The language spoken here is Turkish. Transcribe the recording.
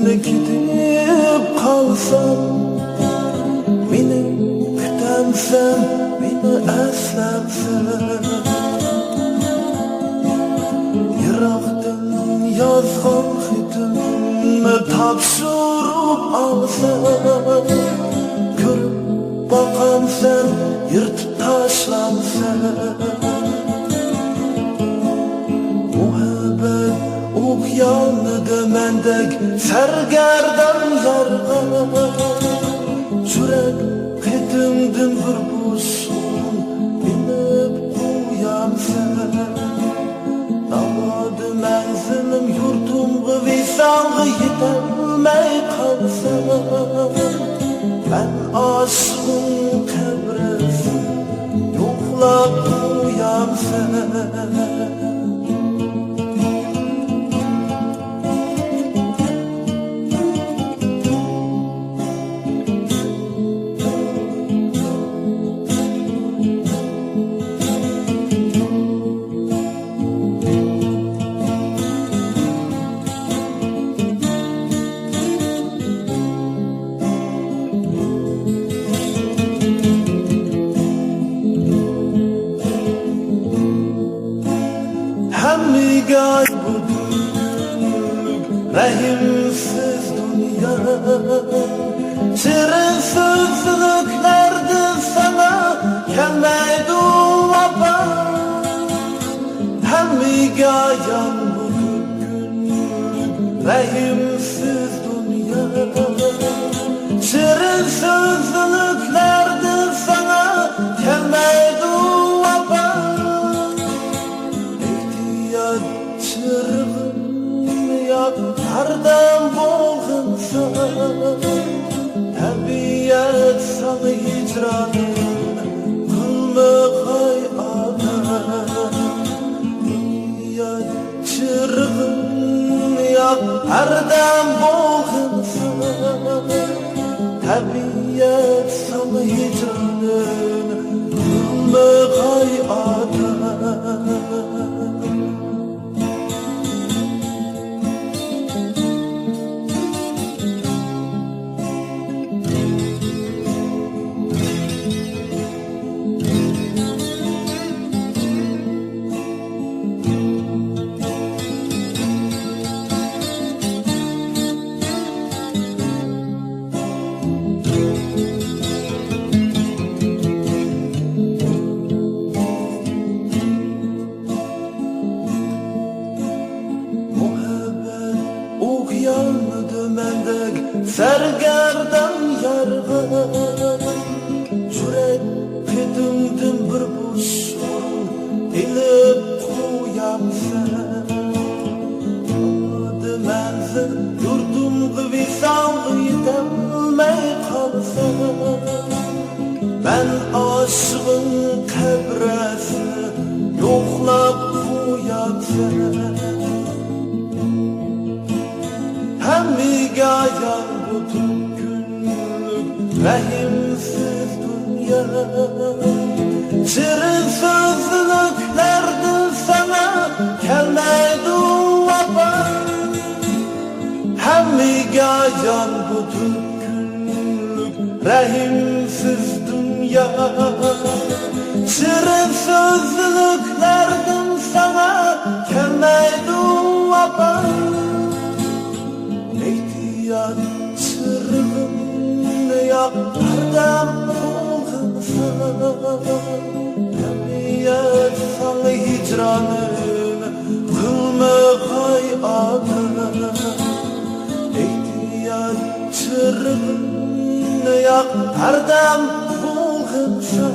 Meyli gidip kalsam, beni kütemsen, beni eslemsen, Yıraktan yazgan hitimni tapşırıp alsam, görüp bakan sen, yırtıp taşlamsan, Okyanıdı mendek sergerdan yarga, Jürek ketimdin bir busun binip kuyam sen. Damadı menzilim yurtumғы visanғы yetemey kalsam, Ben aşkın kebresi yoklap kuyam sen. Hemmigal bu günlük rahimsiz dünya, Şirin sözlüklerdi sana gelmeydi vapa. Hemmigal bu günlük rahimsiz dünya, Şirin sözlüklerdi sana gelmeydi vapa. Çırgın yak hardam bolğunsa, Tabiat sana hicranın kılmıqay adam. Çırgın yak hardam bolğunsa, Tabiat sana hicranın kılmıqay adam. Okyanıdı mendek sergerdan yarga, Jürek ketimdin bir busun ilip kuyam sen. Damadı menzil yurtumғы visanғы yetemey kalsam, Ben aşığın kebresi yoklap kuyam sen. Hemmigayan bu günlük rahimsiz dünya, Şirin sözlüklerdi sana gelmeydi vapa. Hemmigayan bu günlük rahimsiz dünya, Şirin sözlüklerdi sana gelmeydi vapa. Çırgın yak hardam bolğunsa, Tabiat sana hicranın kılmıqay adam. Ehtiyat Şirin yak erdem bulg'insa